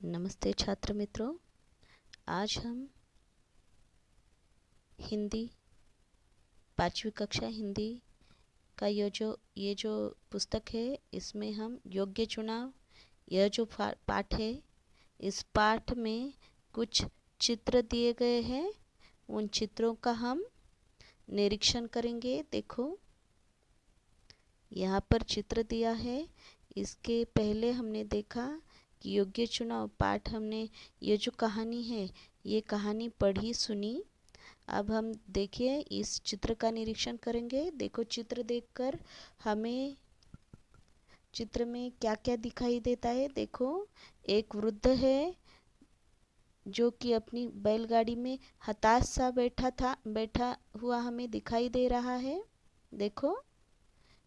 नमस्ते छात्र मित्रों। आज हम हिंदी 5वीं कक्षा हिंदी का ये जो पुस्तक है, इसमें हम योग्य चुनाव, यह जो पाठ है, इस पाठ में कुछ चित्र दिए गए हैं। उन चित्रों का हम निरीक्षण करेंगे। देखो, यहाँ पर चित्र दिया है। इसके पहले हमने देखा कि योग्य चुनाव पाठ हमने ये जो कहानी है, ये कहानी पढ़ी सुनी। अब हम देखिए इस चित्र का निरीक्षण करेंगे। देखो, चित्र देखकर हमें चित्र में क्या क्या दिखाई देता है। देखो, एक वृद्ध है जो कि अपनी बैलगाड़ी में हताश सा बैठा हुआ हमें दिखाई दे रहा है। देखो,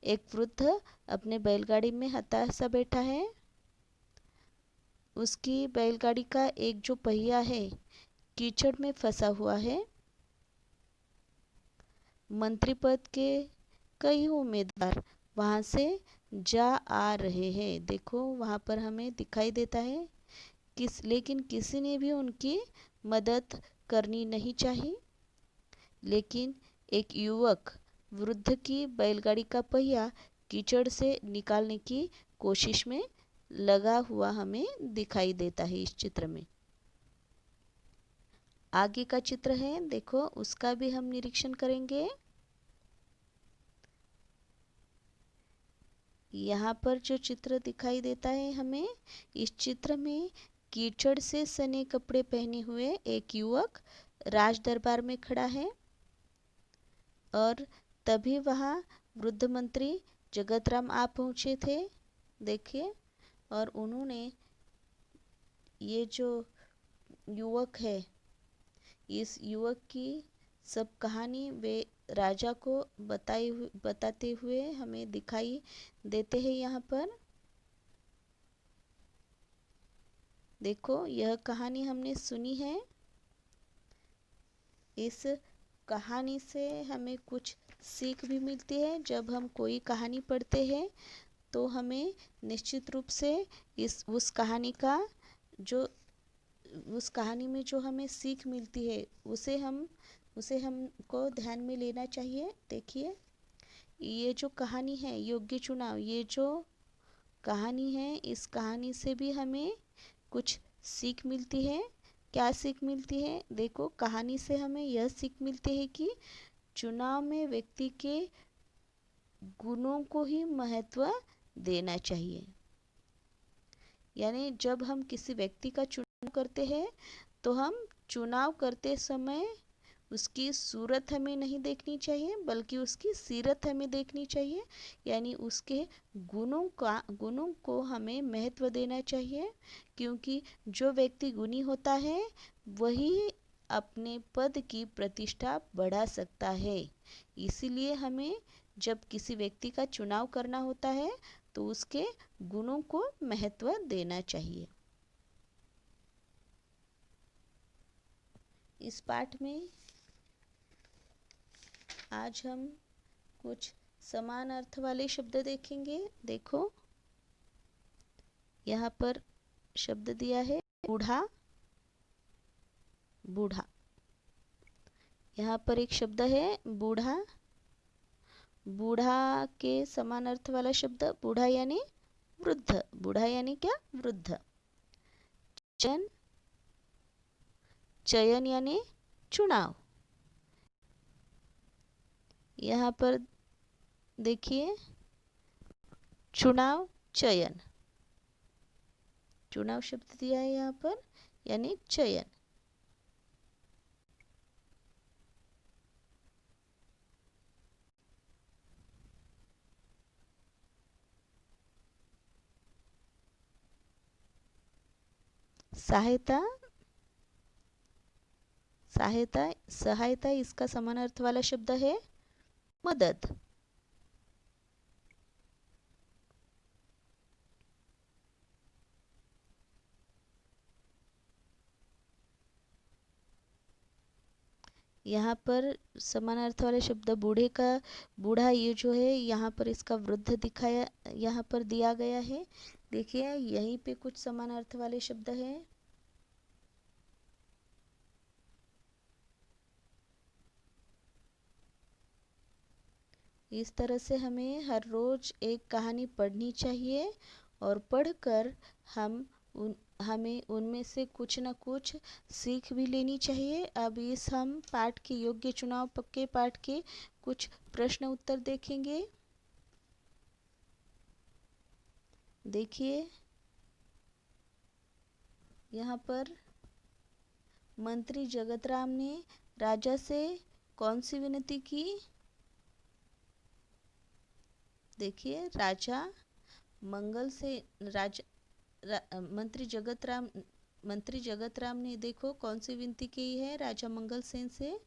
एक वृद्ध अपने बैलगाड़ी में हताश सा बैठा है। उसकी बैलगाड़ी का एक जो पहिया है, कीचड़ में फंसा हुआ है। मंत्री पद के कई उम्मीदवार वहां से जा आ रहे हैं। देखो, वहां पर हमें दिखाई देता है लेकिन किसी ने भी उनकी मदद करनी नहीं चाहिए। लेकिन एक युवक वृद्ध की बैलगाड़ी का पहिया कीचड़ से निकालने की कोशिश में लगा हुआ हमें दिखाई देता है इस चित्र में। आगे का चित्र है, देखो, उसका भी हम निरीक्षण करेंगे। यहाँ पर जो चित्र दिखाई देता है हमें, इस चित्र में कीचड़ से सने कपड़े पहने हुए एक युवक राज दरबार में खड़ा है। और तभी वहाँ वृद्ध मंत्री जगत राम आ पहुँचे थे। देखिए, और उन्होंने ये जो युवक है, इस युवक की सब कहानी वे राजा को बताते हुए हमें दिखाई देते हैं। यहाँ पर देखो, यह कहानी हमने सुनी है। इस कहानी से हमें कुछ सीख भी मिलती है। जब हम कोई कहानी पढ़ते हैं तो हमें निश्चित रूप से उस कहानी में जो हमें सीख मिलती है उसे हमको ध्यान में लेना चाहिए। देखिए, ये जो कहानी है योग्य चुनाव, ये जो कहानी है, इस कहानी से भी हमें कुछ सीख मिलती है। क्या सीख मिलती है? देखो, कहानी से हमें यह सीख मिलती है कि चुनाव में व्यक्ति के गुणों को ही महत्व देना चाहिए। यानी जब हम किसी व्यक्ति का चुनाव करते हैं तो हम चुनाव करते समय उसकी सूरत हमें नहीं देखनी चाहिए, बल्कि उसकी सीरत हमें देखनी चाहिए। यानी उसके गुणों को हमें महत्व देना चाहिए, क्योंकि जो व्यक्ति गुणी होता है वही अपने पद की प्रतिष्ठा बढ़ा सकता है। इसीलिए हमें जब किसी व्यक्ति का चुनाव करना होता है तो उसके गुणों को महत्व देना चाहिए। इस पाठ में आज हम कुछ समान अर्थ वाले शब्द देखेंगे। देखो, यहाँ पर शब्द दिया है बूढ़ा, बूढ़ा। यहाँ पर एक शब्द है बूढ़ा। बूढ़ा के समान अर्थ वाला शब्द बूढ़ा यानी वृद्ध। बूढ़ा यानी क्या? वृद्ध। चयन, चयन यानी चुनाव। यहाँ पर देखिए, चुनाव, चयन, चुनाव शब्द दिया है यहाँ पर, यानी चयन। सहायता, सहायता, सहायता, इसका समान अर्थ वाला शब्द है मदद। यहाँ पर समान अर्थ वाले शब्द बूढ़े का, बूढ़ा ये जो है यहाँ पर इसका वृद्ध दिखाया, यहाँ पर दिया गया है। देखिए यहीं पे कुछ समान अर्थ वाले शब्द हैं। इस तरह से हमें हर रोज एक कहानी पढ़नी चाहिए और पढ़कर हमें उनमें से कुछ न कुछ सीख भी लेनी चाहिए। अब इस हम पाठ के योग्य चुनाव के पाठ के कुछ प्रश्न उत्तर देखेंगे। देखिए यहाँ पर मंत्री जगतराम ने राजा से कौन सी विनती की? देखिए मंत्री जगतराम ने देखो कौन सी विनती की है राजा मंगल सेन से?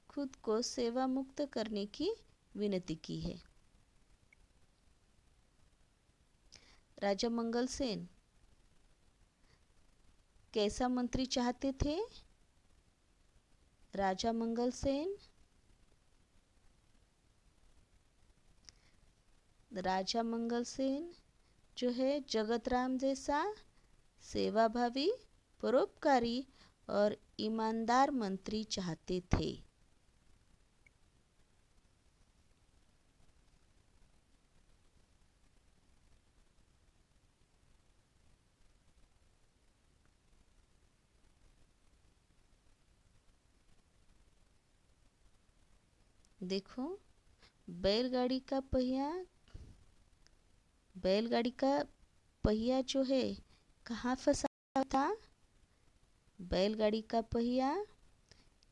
खुद को सेवा मुक्त करने की विनती की है। राजा मंगल सेन कैसा मंत्री चाहते थे? राजा मंगल सेन जो है जगतराम जैसा सेवाभावी, परोपकारी और ईमानदार मंत्री चाहते थे। देखो बैलगाड़ी का पहिया जो है कहाँ फंसा था? बैलगाड़ी का पहिया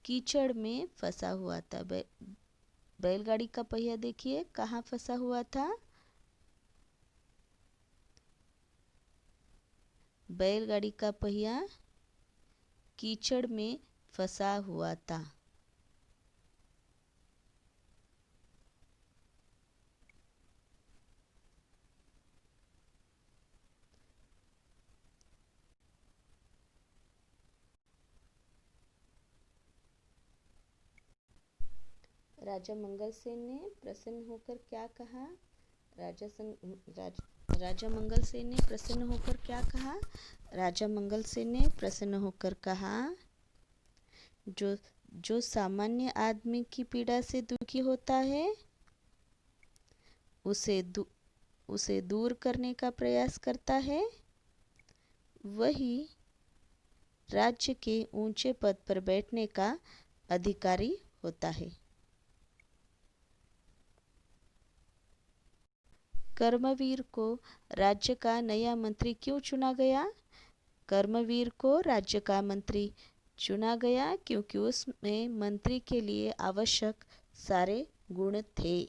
कीचड़ में फंसा हुआ था। बैलगाड़ी का पहिया देखिए कहाँ फंसा हुआ था? बैलगाड़ी का पहिया कीचड़ में फंसा हुआ था। राजा मंगल सेन ने प्रसन्न होकर क्या कहा? राजा मंगल सेन ने प्रसन्न होकर क्या कहा? राजा मंगल सेन ने प्रसन्न होकर कहा, जो सामान्य आदमी की पीड़ा से दुखी होता है उसे दूर करने का प्रयास करता है, वही राज्य के ऊंचे पद पर बैठने का अधिकारी होता है। कर्मवीर को राज्य का नया मंत्री क्यों चुना गया? कर्मवीर को राज्य का मंत्री चुना गया क्योंकि उसमें मंत्री के लिए आवश्यक सारे गुण थे।